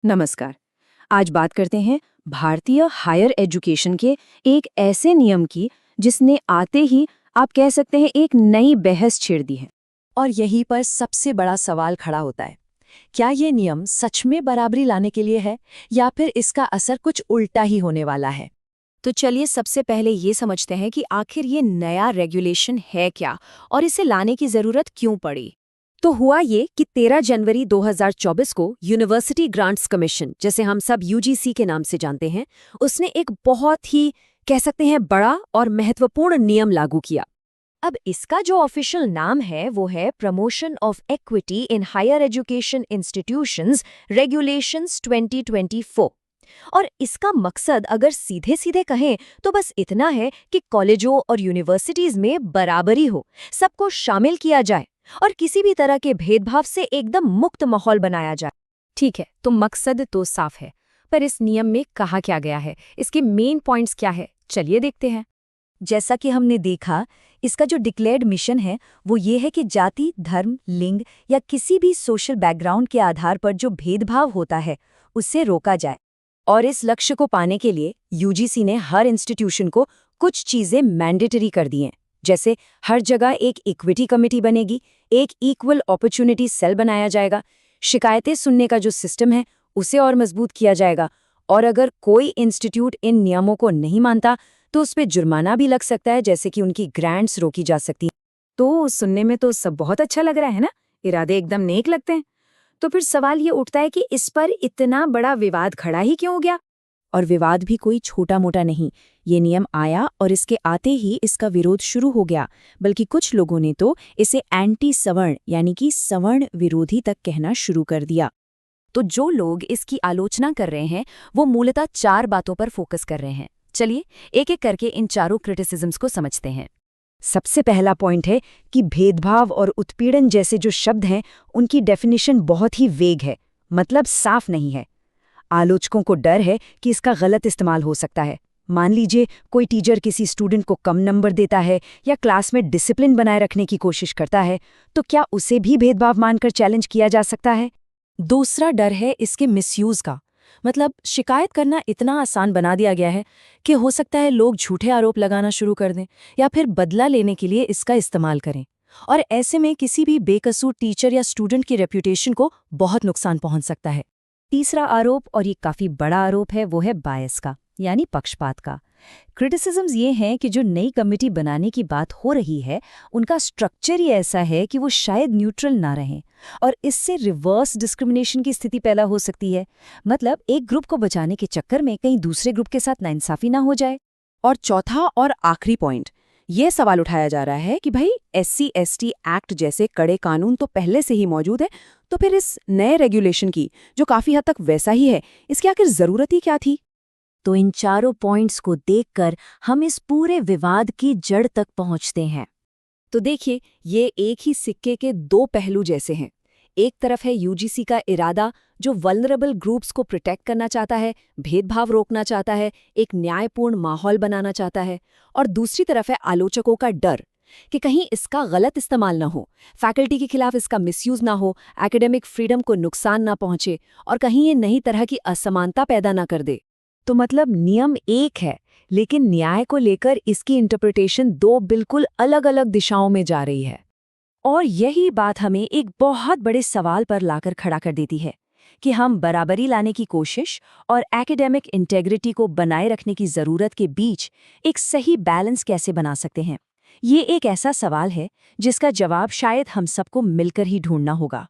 नमस्कार। आज बात करते हैं भारतीय हायर एजुकेशन के एक ऐसे नियम की जिसने आते ही आप कह सकते हैं एक नई बहस छेड़ दी है। और यहीं पर सबसे बड़ा सवाल खड़ा होता है। क्या ये नियम सच में बराबरी लाने के लिए है या फिर इसका असर कुछ उल्टा ही होने वाला है? तो चलिए सबसे पहले ये समझते हैं कि आखिर ये नया रेगुलेशन है क्या और इसे लाने की जरूरत क्यों पड़ी। तो हुआ ये कि 13 जनवरी 2024 को यूनिवर्सिटी ग्रांट्स कमीशन, जैसे हम सब यूजीसी के नाम से जानते हैं, उसने एक बहुत ही कह सकते हैं बड़ा और महत्वपूर्ण नियम लागू किया। अब इसका जो ऑफिशियल नाम है वो है promotion of equity in higher education institutions regulations 2024। और इसका मकसद अगर सीधे सीधे कहें तो बस इतना है कि कॉलेजों और यूनिवर्सिटीज में बराबरी हो, सबको शामिल किया जाए और किसी भी तरह के भेदभाव से एकदम मुक्त माहौल बनाया जाए। ठीक है, तो मकसद तो साफ है, पर इस नियम में कहा क्या गया है, इसके मेन पॉइंट्स क्या है, चलिए देखते हैं। जैसा कि हमने देखा, इसका जो डिक्लेयर्ड मिशन है वो ये है कि जाति, धर्म, लिंग या किसी भी सोशल बैकग्राउंड के आधार पर जो भेदभाव होता है उससे रोका जाए। और इस लक्ष्य को पाने के लिए यूजीसी ने हर इंस्टीट्यूशन को कुछ चीजें मैंडेटरी कर दी हैं। जैसे हर जगह एक इक्विटी कमेटी बनेगी, एक इक्वल अपॉर्चुनिटी सेल बनाया जाएगा, शिकायतें सुनने का जो सिस्टम है उसे और मजबूत किया जाएगा, और अगर कोई इंस्टीट्यूट इन नियमों को नहीं मानता तो उस पर जुर्माना भी लग सकता है, जैसे कि उनकी ग्रांट्स रोकी जा सकती हैं। तो सुनने में तो सब बहुत अच्छा लग रहा है ना, इरादे एकदम नेक लगते हैं। तो फिर सवाल ये उठता है कि इस पर इतना बड़ा विवाद खड़ा ही क्यों हो गया। और विवाद भी कोई छोटा मोटा नहीं। ये नियम आया और इसके आते ही इसका विरोध शुरू हो गया, बल्कि कुछ लोगों ने तो इसे एंटी सवर्ण यानी कि सवर्ण विरोधी तक कहना शुरू कर दिया। तो जो लोग इसकी आलोचना कर रहे हैं वो मूलतः 4 बातों पर फोकस कर रहे हैं। चलिए एक एक करके इन चारों क्रिटिसिज्म्स को समझते हैं। सबसे पहला पॉइंट है कि भेदभाव और उत्पीड़न जैसे जो शब्द हैं उनकी डेफिनेशन बहुत ही वेग है, मतलब साफ नहीं है। आलोचकों को डर है कि इसका गलत इस्तेमाल हो सकता है। मान लीजिए कोई टीचर किसी स्टूडेंट को कम नंबर देता है या क्लास में डिसिप्लिन बनाए रखने की कोशिश करता है, तो क्या उसे भी भेदभाव मानकर चैलेंज किया जा सकता है। दूसरा डर है इसके मिसयूज का, मतलब शिकायत करना इतना आसान बना दिया गया है कि हो सकता है लोग झूठे आरोप लगाना शुरू कर दें या फिर बदला लेने के लिए इसका इस्तेमाल करें, और ऐसे में किसी भी बेकसूर टीचर या स्टूडेंट की रेप्यूटेशन को बहुत नुकसान पहुंच सकता है। तीसरा आरोप, और ये काफी बड़ा आरोप है, वो है बायस का, यानी पक्षपात का। क्रिटिसिज्म्स ये हैं कि जो नई कमेटी बनाने की बात हो रही है उनका स्ट्रक्चर ही ऐसा है कि वो शायद न्यूट्रल ना रहें, और इससे रिवर्स डिस्क्रिमिनेशन की स्थिति पैदा हो सकती है। मतलब एक ग्रुप को बचाने के चक्कर में कहीं दूसरे ग्रुप के साथ नाइंसाफी ना हो जाए। और चौथा और आखिरी पॉइंट, ये सवाल उठाया जा रहा है कि भाई SC/ST एक्ट जैसे कड़े कानून तो पहले से ही मौजूद है, तो फिर इस नए रेगुलेशन की जो काफी हद तक वैसा ही है, इसकी आखिर जरूरत ही क्या थी। तो इन चारों पॉइंट्स को देखकर हम इस पूरे विवाद की जड़ तक पहुंचते हैं। तो देखिए, ये एक ही सिक्के के 2 पहलू जैसे हैं। एक तरफ है यूजीसी का इरादा जो वल्नरेबल ग्रुप्स को प्रोटेक्ट करना चाहता है, भेदभाव रोकना चाहता है, एक न्यायपूर्ण माहौल बनाना चाहता है, और दूसरी तरफ है आलोचकों का डर कि कहीं इसका गलत इस्तेमाल ना हो, फैकल्टी के खिलाफ इसका मिसयूज ना हो, एकेडमिक फ्रीडम को नुकसान ना पहुंचे, और कहीं ये नई तरह की असमानता पैदा ना कर दे। तो मतलब नियम एक है, लेकिन न्याय को लेकर इसकी इंटरप्रिटेशन 2 बिल्कुल अलग-अलग दिशाओं में जा रही है। और यही बात हमें एक बहुत बड़े सवाल पर लाकर खड़ा कर देती है कि हम बराबरी लाने की कोशिश और एकेडमिक इंटेग्रिटी को बनाए रखने की जरूरत के बीच एक सही बैलेंस कैसे बना सकते हैं। ये एक ऐसा सवाल है जिसका जवाब शायद हम सबको मिलकर ही ढूंढना होगा।